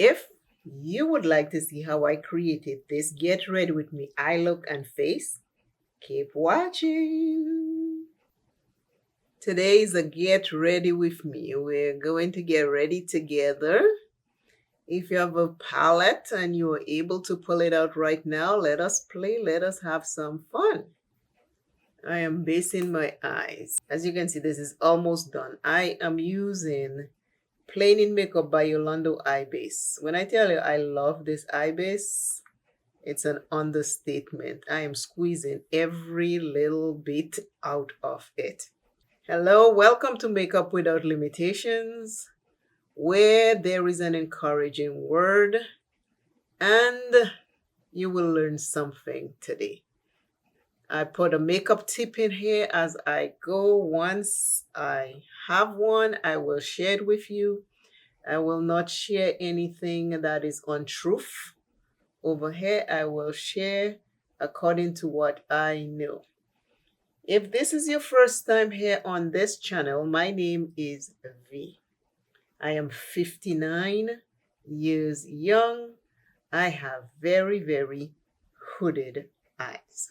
If you would like to see how I created this get ready with me eye look and face, keep watching. Today is a get ready with me. We're going to get ready together. If you have a palette and you are able to pull it out right now, let us play, let us have some fun. I am basing my eyes. As you can see, this is almost done. I am using Plain in Makeup by Yolando Eye Base. When I tell you I love this eye base, it's an understatement. I am squeezing every little bit out of it. Hello, welcome to Makeup Without Limitations, where there is an encouraging word and you will learn something today. I put a makeup tip in here as I go. Once I have one, I will share it with you. I will not share anything that is untruth. Over here, I will share according to what I know. If this is your first time here on this channel, my name is V. I am 59 years young. I have very, very hooded eyes.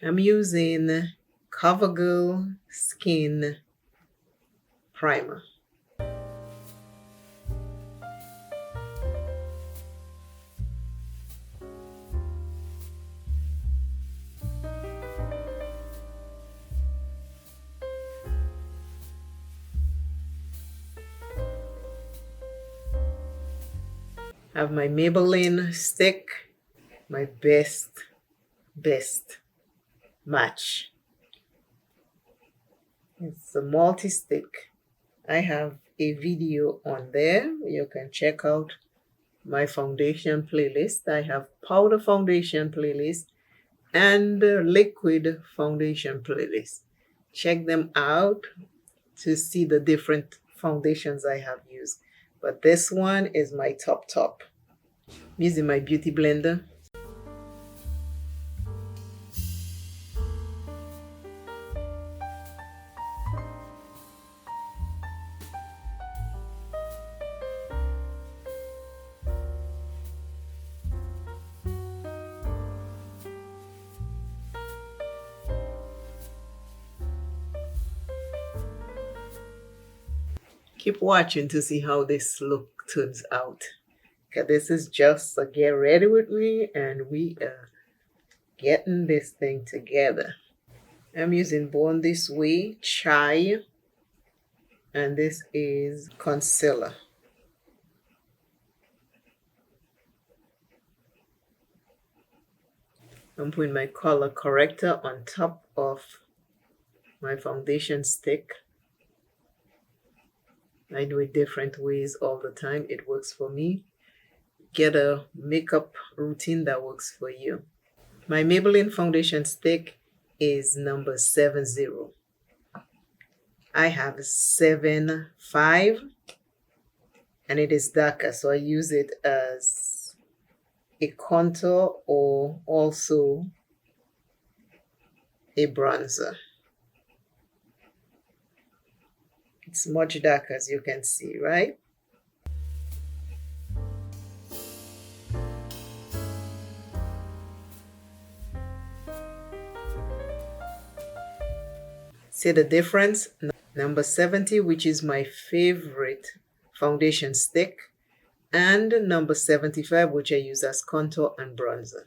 I'm using CoverGirl Skin Primer. I have my Maybelline stick, my best match. It's a multi-stick. I have a video on there. You can check out my foundation playlist. I have powder foundation playlist and liquid foundation playlist. Check them out to see the different foundations I have used. But this one is my top. I'm using my beauty blender. Keep watching to see how this look turns out. Okay, this is just a get ready with me, and we are getting this thing together. I'm using Born This Way Chai, and this is concealer. I'm putting my color corrector on top of my foundation stick. I do it different ways all the time. It works for me. Get a makeup routine that works for you. My Maybelline foundation stick is number 70. I have 7.5 and it is darker, so I use it as a contour or also a bronzer. It's much darker, as you can see, right? See the difference? Number 70, which is my favorite foundation stick, and number 75, which I use as contour and bronzer.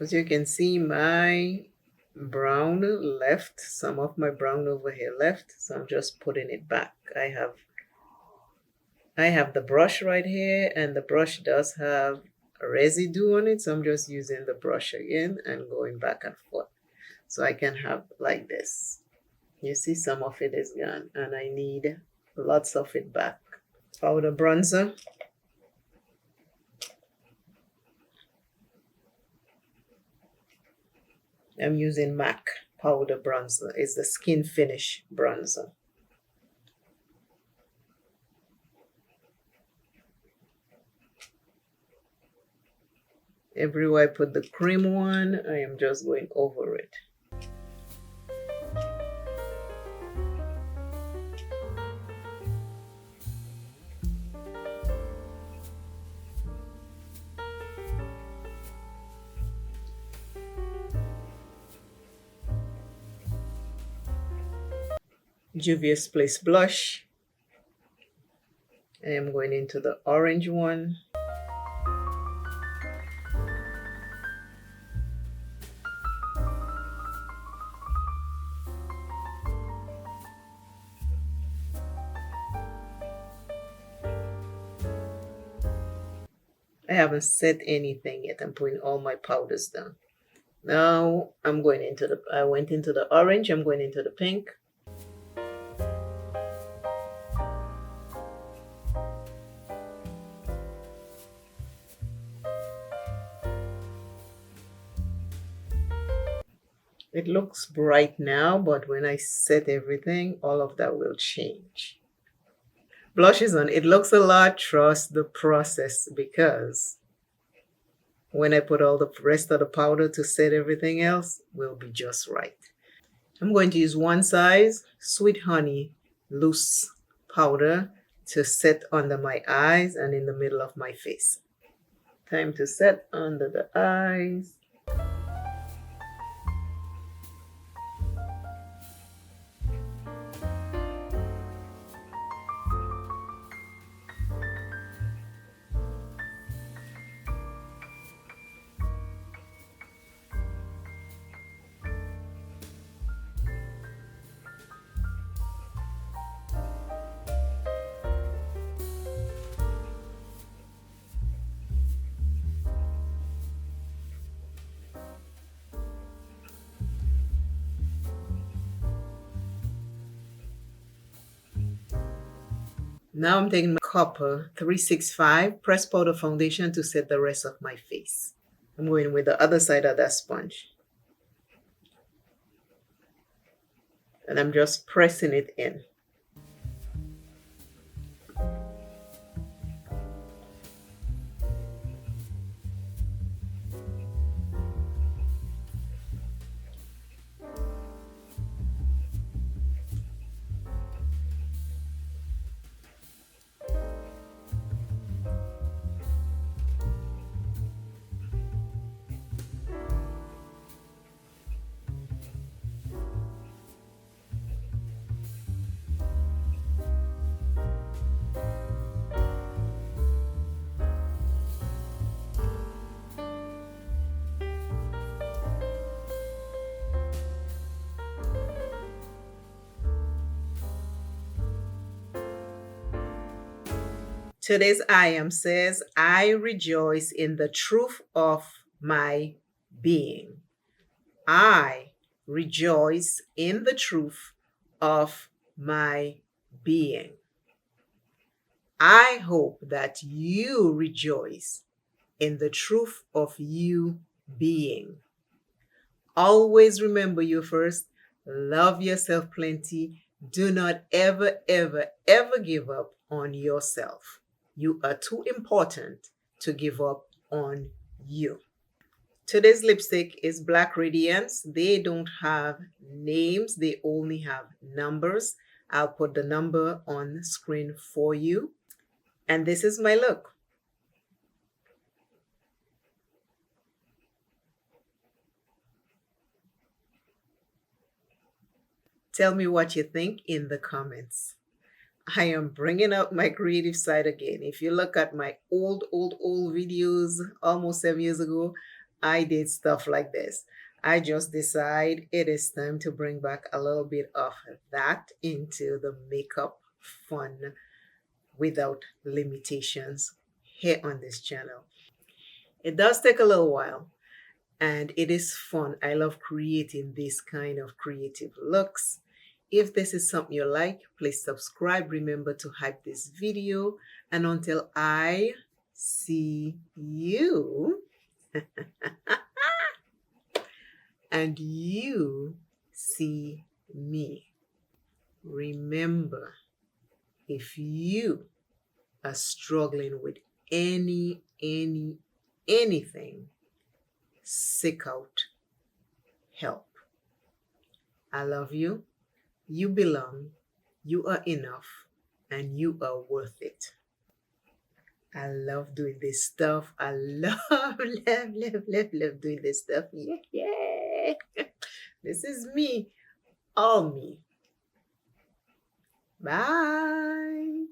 As you can see, my brown left, some of my brown over here left, so I'm just putting it back. I have the brush right here, and the brush does have a residue on it, so I'm just using the brush again and going back and forth. So I can have like this. You see, some of it is gone, and I need lots of it back. Powder bronzer. I'm using MAC powder bronzer. It's the Skin Finish bronzer. Everywhere I put the cream one, I am just going over it. Juvia's Place blush. I am going into the orange one. I haven't set anything yet. I'm putting all my powders down. Now I went into the orange, I'm going into the pink. It looks bright now, but when I set everything, all of that will change. Blush is on. It looks a lot. Trust the process, because when I put all the rest of the powder to set everything else, will be just right. I'm going to use one size Sweet Honey loose powder to set under my eyes and in the middle of my face. Time to set under the eyes. Now I'm taking my Copper 365 pressed powder foundation to set the rest of my face. I'm going with the other side of that sponge. And I'm just pressing it in. Today's I am says, I rejoice in the truth of my being. I rejoice in the truth of my being. I hope that you rejoice in the truth of you being. Always remember you first. Love yourself plenty. Do not ever, ever, ever give up on yourself. You are too important to give up on you. Today's lipstick is Black Radiance. They don't have names, they only have numbers. I'll put the number on the screen for you. And this is my look. Tell me what you think in the comments. I am bringing out my creative side again. If you look at my old videos, almost 7 years ago, I did stuff like this. I just decide it is time to bring back a little bit of that into the makeup fun without limitations here on this channel. It does take a little while, and it is fun. I love creating this kind of creative looks. If this is something you like, please subscribe. Remember to hype this video. And until I see you and you see me, remember, if you are struggling with anything, seek out help. I love you. You belong, you are enough, and you are worth it. I love doing this stuff. I love doing this stuff. Yeah. This is me, all me. Bye.